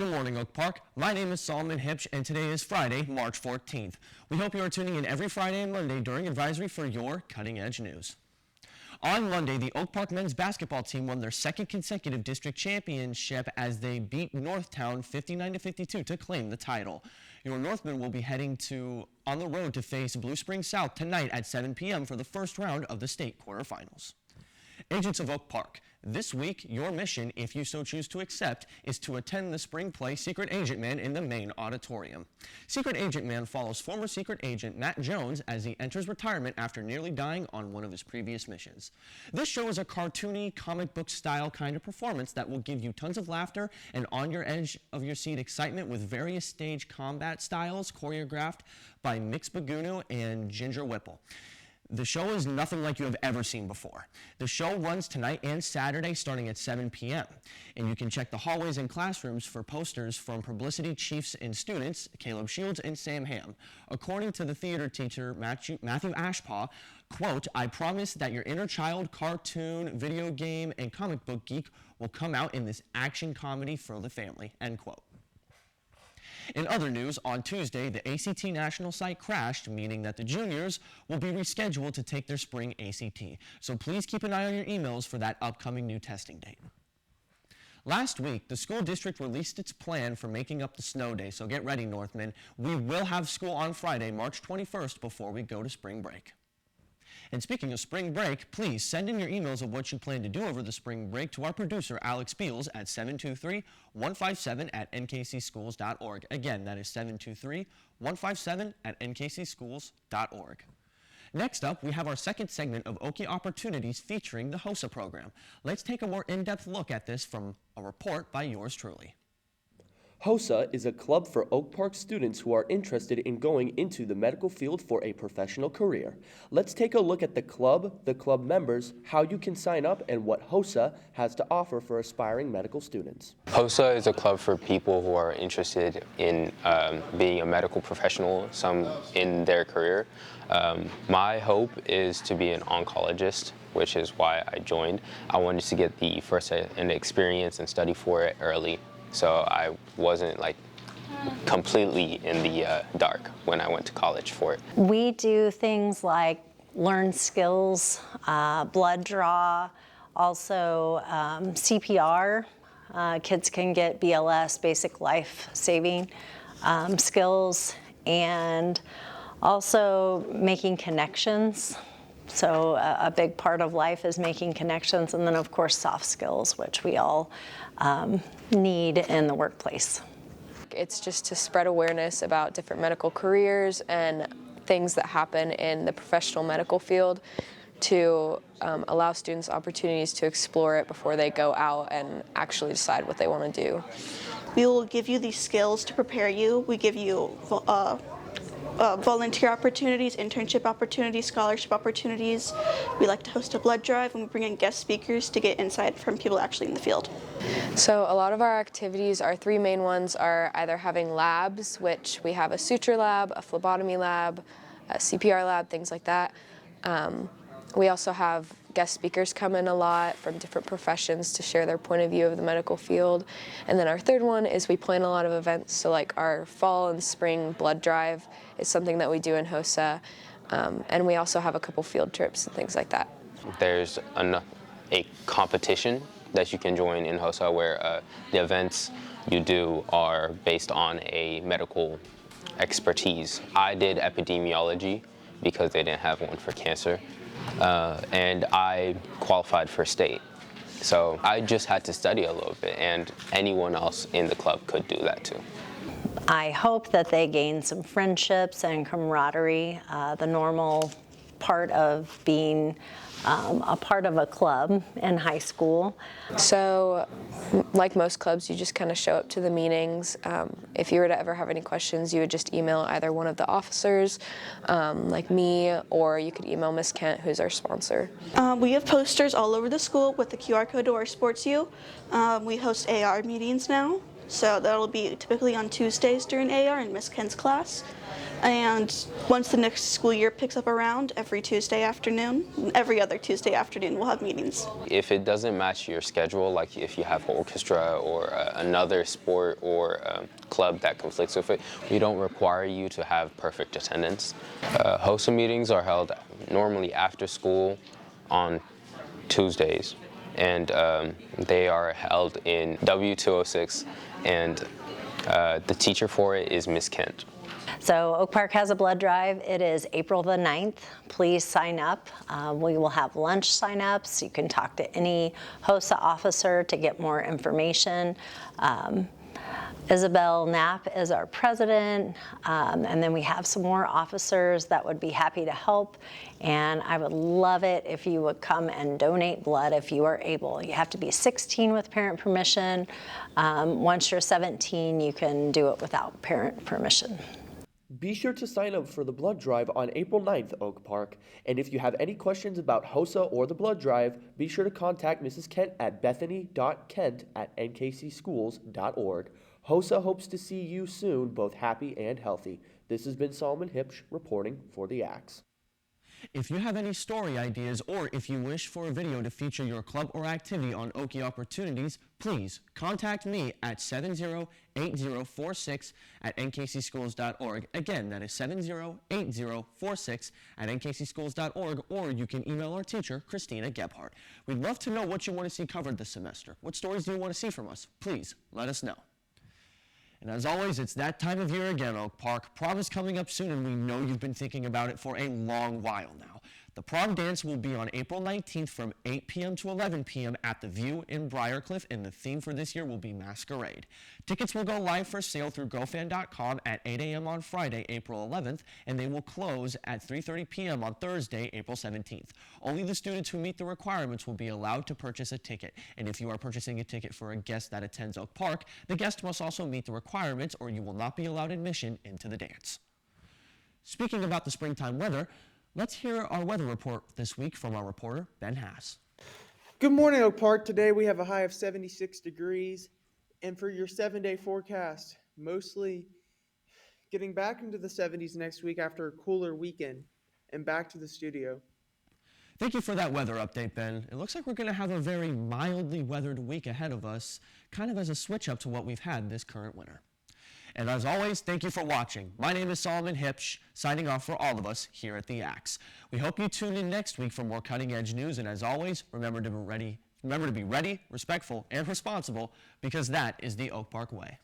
Good morning, Oak Park. My name is Solomon Hipsh, and today is Friday, March 14th. We hope you are tuning in every Friday and Monday during advisory for your cutting-edge news. On Monday, the Oak Park men's basketball team won their second consecutive district championship as they beat Northtown 59-52 to claim the title. Your Northmen will be heading on the road to face Blue Springs South tonight at 7 p.m. for the first round of the state quarterfinals. Agents of Oak Park, this week, your mission, if you so choose to accept, is to attend the spring play Secret Agent Man in the Main Auditorium. Secret Agent Man follows former Secret Agent Matt Jones as he enters retirement after nearly dying on one of his previous missions. This show is a cartoony, comic book style kind of performance that will give you tons of laughter and on your edge of your seat excitement with various stage combat styles choreographed by Mix Bagunu and Ginger Whipple. The show is nothing like you have ever seen before. The show runs tonight and Saturday starting at 7 p.m. And you can check the hallways and classrooms for posters from publicity chiefs and students, Caleb Shields and Sam Ham. According to the theater teacher, Matthew Ashpaw, quote, "I promise that your inner child, cartoon, video game, and comic book geek will come out in this action comedy for the family," end quote. In other news, on Tuesday, the ACT National site crashed, meaning that the juniors will be rescheduled to take their spring ACT. So please keep an eye on your emails for that upcoming new testing date. Last week, the school district released its plan for making up the snow day, so get ready, Northmen. We will have school on Friday, March 21st, before we go to spring break. And speaking of spring break, please send in your emails of what you plan to do over the spring break to our producer, Alex Beals, at 723-157@nkcschools.org. Again, that is 723-157@nkcschools.org. Next up, we have our second segment of Oakie Opportunities featuring the HOSA program. Let's take a more in-depth look at this from a report by yours truly. HOSA is a club for Oak Park students who are interested in going into the medical field for a professional career. Let's take a look at the club members, how you can sign up, and what HOSA has to offer for aspiring medical students. HOSA is a club for people who are interested in being a medical professional, some in their career. My hope is to be an oncologist, which is why I joined. I wanted to get the first-hand experience and study for it early, so I wasn't completely in the dark when I went to college for it. We do things like learn skills, blood draw, also CPR. Kids can get BLS, basic life-saving skills, and also making connections. So a big part of life is making connections, and then of course soft skills, which we all need in the workplace. It's just to spread awareness about different medical careers and things that happen in the professional medical field to allow students opportunities to explore it before they go out and actually decide what they want to do. We will give you these skills to prepare you. We give you volunteer opportunities, internship opportunities, scholarship opportunities. We like to host a blood drive, and we bring in guest speakers to get insight from people actually in the field. So a lot of our activities, our three main ones, are either having labs, which we have a suture lab, a phlebotomy lab, a CPR lab, things like that. We also have guest speakers come in a lot from different professions to share their point of view of the medical field. And then our third one is we plan a lot of events. So like our fall and spring blood drive is something that we do in HOSA. And we also have a couple field trips and things like that. There's a competition that you can join in HOSA where the events you do are based on a medical expertise. I did epidemiology because they didn't have one for cancer. And I qualified for state. So I just had to study a little bit, and anyone else in the club could do that too. I hope that they gain some friendships and camaraderie, the normal part of being a part of a club in high school. So, like most clubs, you just kind of show up to the meetings. If you were to ever have any questions, you would just email either one of the officers, like me, or you could email Miss Kent, who's our sponsor. We have posters all over the school with the QR code to our Sports U. We host AR meetings now, so that'll be typically on Tuesdays during AR in Miss Kent's class. And once the next school year picks up around, every other Tuesday afternoon, we'll have meetings. If it doesn't match your schedule, like if you have orchestra or another sport or club that conflicts with it, we don't require you to have perfect attendance. HOSA meetings are held normally after school on Tuesdays, and they are held in W206, and the teacher for it is Miss Kent. So Oak Park has a blood drive. It is April the 9th. Please sign up. We will have lunch sign-ups. You can talk to any HOSA officer to get more information. Isabel Knapp is our president, and then we have some more officers that would be happy to help, and I would love it if you would come and donate blood if you are able. You have to be 16 with parent permission. Once you're 17, you can do it without parent permission. Be sure to sign up for the blood drive on April 9th, Oak Park. And if you have any questions about HOSA or the blood drive, be sure to contact Mrs. Kent at bethany.kent@nkcschools.org. HOSA hopes to see you soon, both happy and healthy. This has been Solomon Hipsh reporting for the Axe. If you have any story ideas or if you wish for a video to feature your club or activity on Oakie Opportunities, please contact me at 708046@nkcschools.org. Again, that is 708046@nkcschools.org, or you can email our teacher, Christina Gebhardt. We'd love to know what you want to see covered this semester. What stories do you want to see from us? Please let us know. And as always, it's that time of year again, Oak Park. Prom is coming up soon, and we know you've been thinking about it for a long while now. The prom dance will be on April 19th from 8 p.m. to 11 p.m. at the View in Briarcliff, and the theme for this year will be Masquerade. Tickets will go live for sale through GoFan.com at 8 a.m. on Friday, April 11th, and they will close at 3:30 p.m. on Thursday, April 17th. Only the students who meet the requirements will be allowed to purchase a ticket, and if you are purchasing a ticket for a guest that attends Oak Park, the guest must also meet the requirements, or you will not be allowed admission into the dance. Speaking about the springtime weather, let's hear our weather report this week from our reporter, Ben Haas. Good morning, Oak Park. Today we have a high of 76 degrees. And for your 7-day forecast, mostly getting back into the 70s next week after a cooler weekend, and back to the studio. Thank you for that weather update, Ben. It looks like we're going to have a very mildly weathered week ahead of us, kind of as a switch up to what we've had this current winter. And as always, thank you for watching. My name is Solomon Hipsh, signing off for all of us here at the Axe. We hope you tune in next week for more cutting-edge news, and as always, remember to be ready, respectful, and responsible, because that is the Oak Park way.